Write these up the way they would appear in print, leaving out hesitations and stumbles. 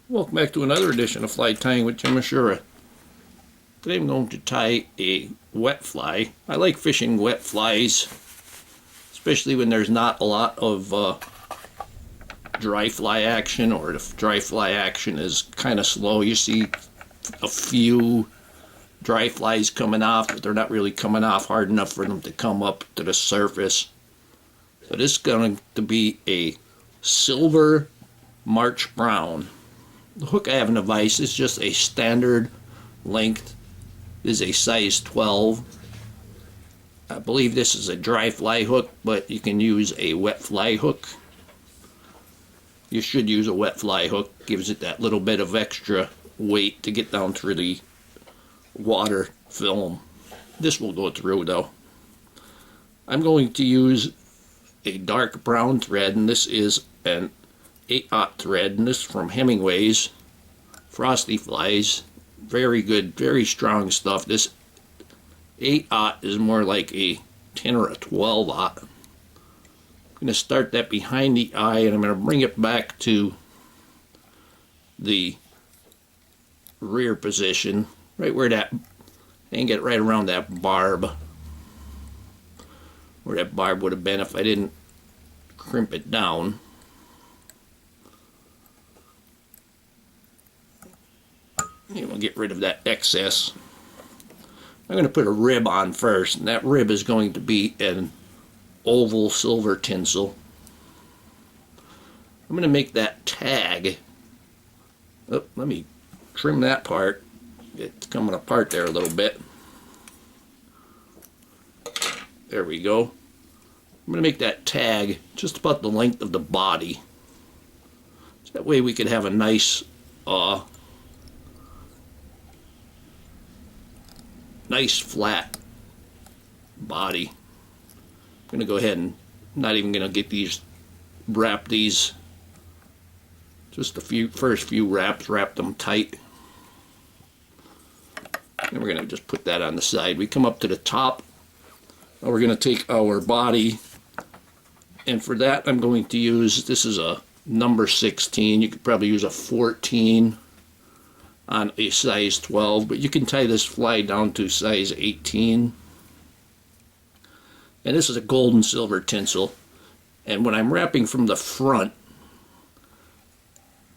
Welcome back to another edition of Fly Tying with Misiura. Today I'm going to tie a wet fly. I like fishing wet flies, especially when there's not a lot of dry fly action, or if dry fly action is kind of slow. You see a few dry flies coming off, but they're not really coming off hard enough for them to come up to the surface. So this is going to be a silver March brown. The hook I have in the vise is just a standard length. It is a size 12. I believe this is a dry fly hook, but you can use a wet fly hook. You should use a wet fly hook. Gives it that little bit of extra weight to get down through the water film. This will go through though. I'm going to use a dark brown thread, and this is an 8/0 thread, and this is from Hemingway's Frosty Flies. Very good, very strong stuff. This 8/0 is more like a 10 or a 12/0. I'm going to start that behind the eye, and I'm going to bring it back to the rear position, right where that, and get right around that barb, where that barb would have been if I didn't crimp it down. And we'll get rid of that excess. I'm going to put a rib on first, and that rib is going to be an oval silver tinsel. I'm going to make that tag. Oh, let me trim that part. It's coming apart there a little bit. There we go. I'm going to make that tag just about the length of the body. So that way we could have a nice nice flat body. I'm going to go ahead and not even going to get these, wrap these, just a first few wraps, wrap them tight. And we're going to just put that on the side. We come up to the top. Now we're going to take our body, and for that I'm going to use, this is a number 16. You could probably use a 14 on a size 12, but you can tie this fly down to size 18. And this is a gold and silver tinsel. And when I'm wrapping from the front,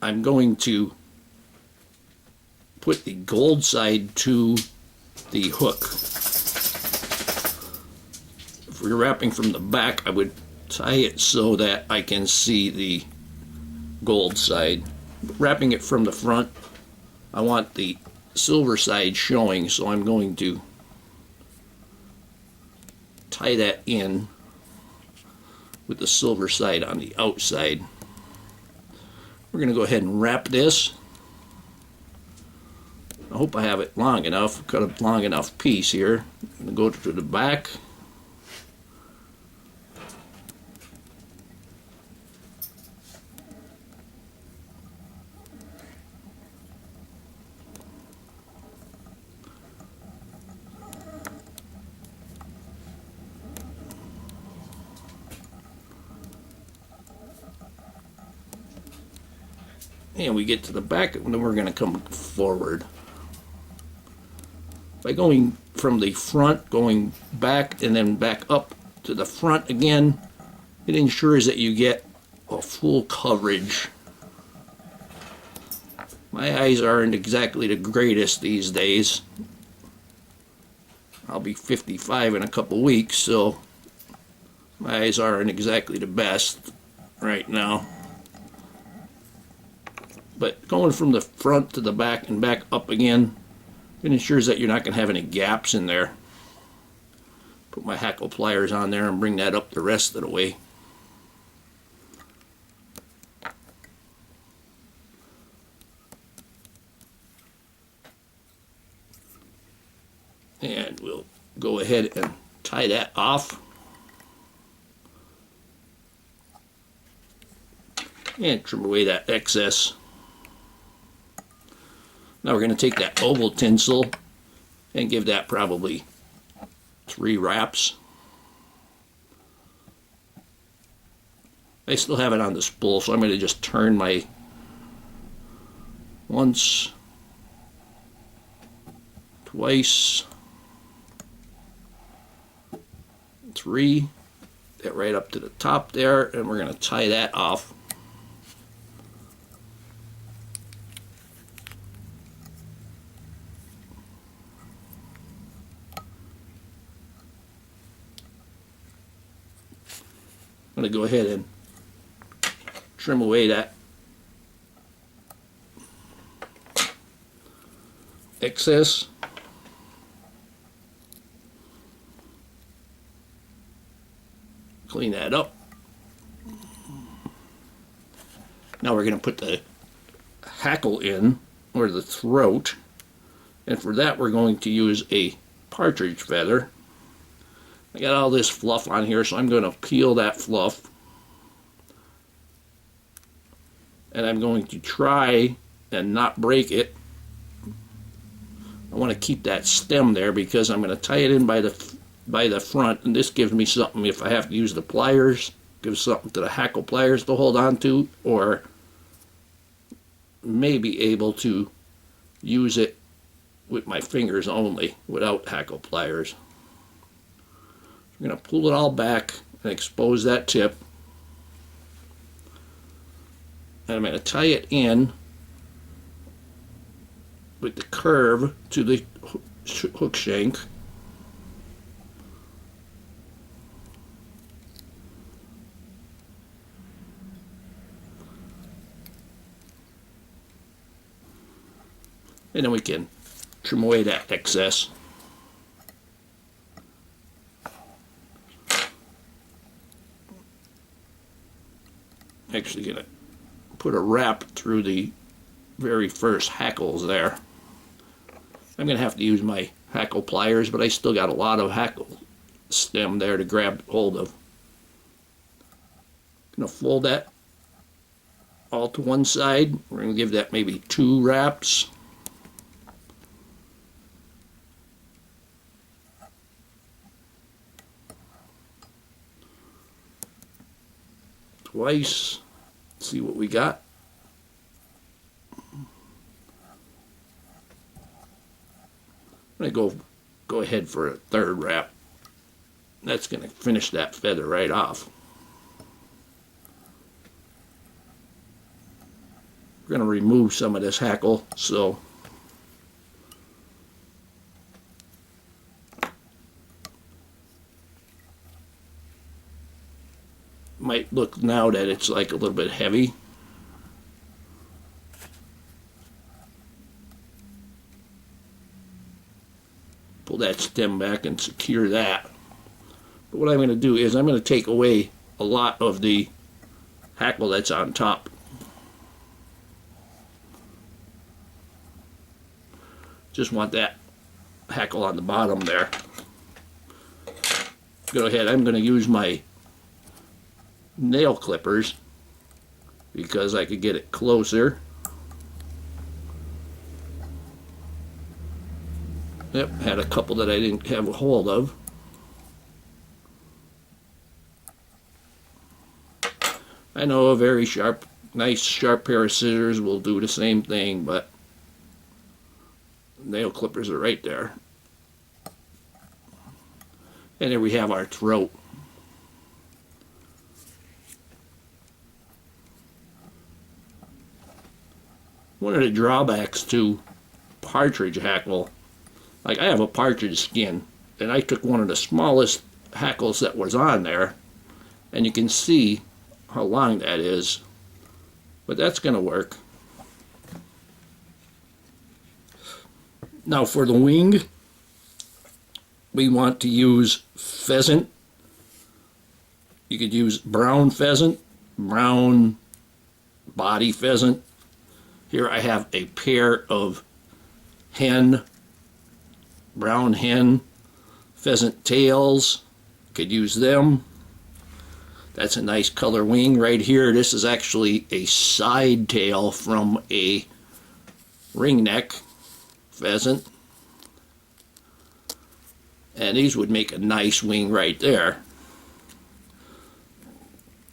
I'm going to put the gold side to the hook. If we're wrapping from the back, I would tie it so that I can see the gold side. Wrapping it from the front, I want the silver side showing, so I'm going to tie that in with the silver side on the outside. We're going to go ahead and wrap this. I hope I have it long enough. Cut a long enough piece here. I'm going to go to the back. And we get to the back, and then we're going to come forward. By going from the front, going back, and then back up to the front again, it ensures that you get a full coverage. My eyes aren't exactly the greatest these days. I'll be 55 in a couple weeks, so my eyes aren't exactly the best right now. But going from the front to the back and back up again, it ensures that you're not going to have any gaps in there. Put my Hackle pliers on there and bring that up the rest of the way. And we'll go ahead and tie that off. And trim away that excess. Now we're going to take that oval tinsel and give that probably 3 wraps. I still have it on the spool, so I'm going to just turn my once, twice, 3, get right up to the top there, and we're going to tie that off. I'm going to go ahead and trim away that excess. Clean that up. Now we're going to put the hackle in, or the throat, and for that we're going to use a partridge feather. I got all this fluff on here, so I'm going to peel that fluff, and I'm going to try and not break it. I want to keep that stem there because I'm going to tie it in by the front, and this gives me something if I have to use the pliers, gives something to the hackle pliers to hold on to, or may be able to use it with my fingers only without hackle pliers. I'm going to pull it all back and expose that tip, and I'm going to tie it in with the curve to the hook shank. And then we can trim away that excess. Actually going to put a wrap through the very first hackles there. I'm going to have to use my hackle pliers, but I still got a lot of hackle stem there to grab hold of. Going to fold that all to one side. We're going to give that maybe 2 wraps. Twice. See what we got. I'm going to go ahead for a 3rd wrap. That's going to finish that feather right off. We're going to remove some of this hackle, so might look now that it's like a little bit heavy. Pull that stem back and secure that. But what I'm going to do is I'm going to take away a lot of the hackle that's on top. Just want that hackle on the bottom there. Go ahead, I'm going to use my nail clippers because I could get it closer. Yep, had a couple that I didn't have a hold of. I know a very sharp, nice sharp pair of scissors will do the same thing, but nail clippers are right there. And there we have our throat. One of the drawbacks to partridge hackle, like I have a partridge skin, and I took one of the smallest hackles that was on there, and you can see how long that is, but that's going to work. Now for the wing, we want to use pheasant. You could use brown pheasant, brown body pheasant. Here I have a pair of brown hen pheasant tails. Could use them. That's a nice color wing right here. This is actually a side tail from a ringneck pheasant. And these would make a nice wing right there.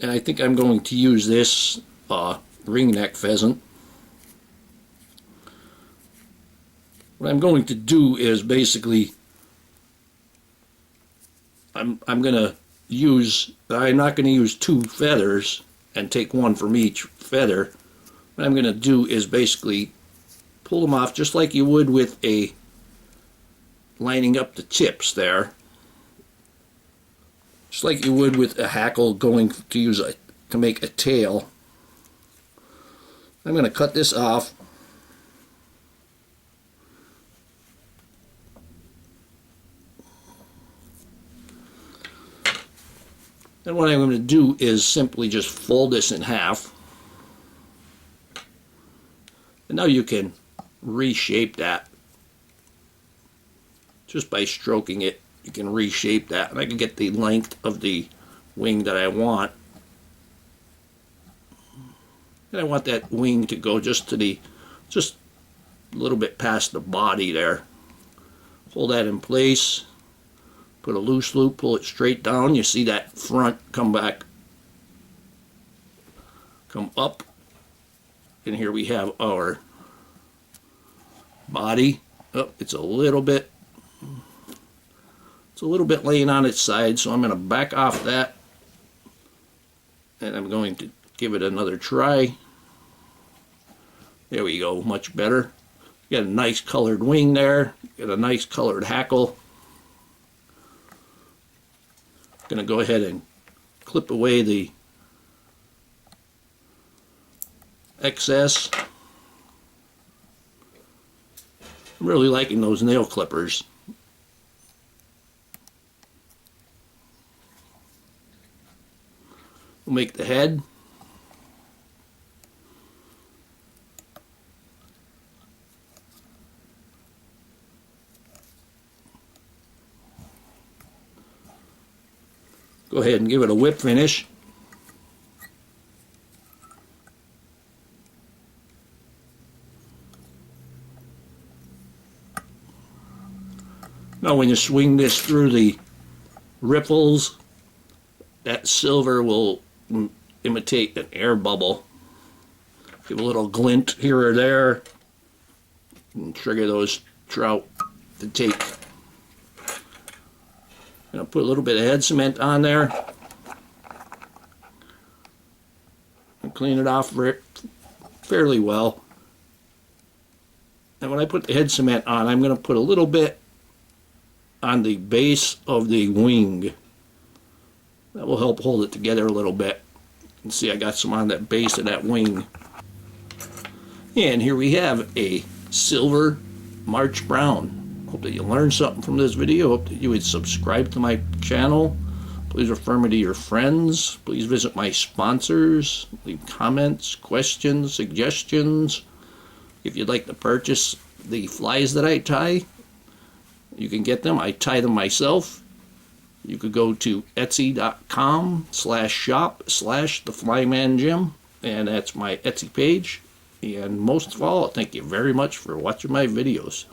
And I think I'm going to use this ringneck pheasant. what I'm going to do is basically I'm not going to use 2 feathers and take one from each feather. What I'm going to do is basically pull them off just like you would with a lining up the tips there, just like you would with a hackle going to make a tail. I'm going to cut this off. And what I'm going to do is simply just fold this in half. And now you can reshape that. Just by stroking it, you can reshape that. And I can get the length of the wing that I want. And I want that wing to go just a little bit past the body there. Hold that in place. Put a loose loop, pull it straight down. You see that front come back, come up. And here we have our body. Oh, it's a little bit laying on its side, so I'm going to back off that. And I'm going to give it another try. There we go, much better. Got a nice colored wing there. Got a nice colored hackle. Going to go ahead and clip away the excess. I'm really liking those nail clippers. We'll make the head. Go ahead and give it a whip finish. Now when you swing this through the ripples, that silver will imitate an air bubble. Give a little glint here or there and trigger those trout to take. I'll put a little bit of head cement on there and clean it off fairly well. And when I put the head cement on, I'm going to put a little bit on the base of the wing. That will help hold it together a little bit. You can see I got some on that base of that wing. And here we have a silver March brown. Hope that you learned something from this video. Hope that you would subscribe to my channel. Please refer me to your friends. Please visit my sponsors. Leave comments, questions, suggestions. If you'd like to purchase the flies that I tie, you can get them. I tie them myself. You could go to etsy.com/shop/theflymanjim, and that's my Etsy page. And most of all, thank you very much for watching my videos.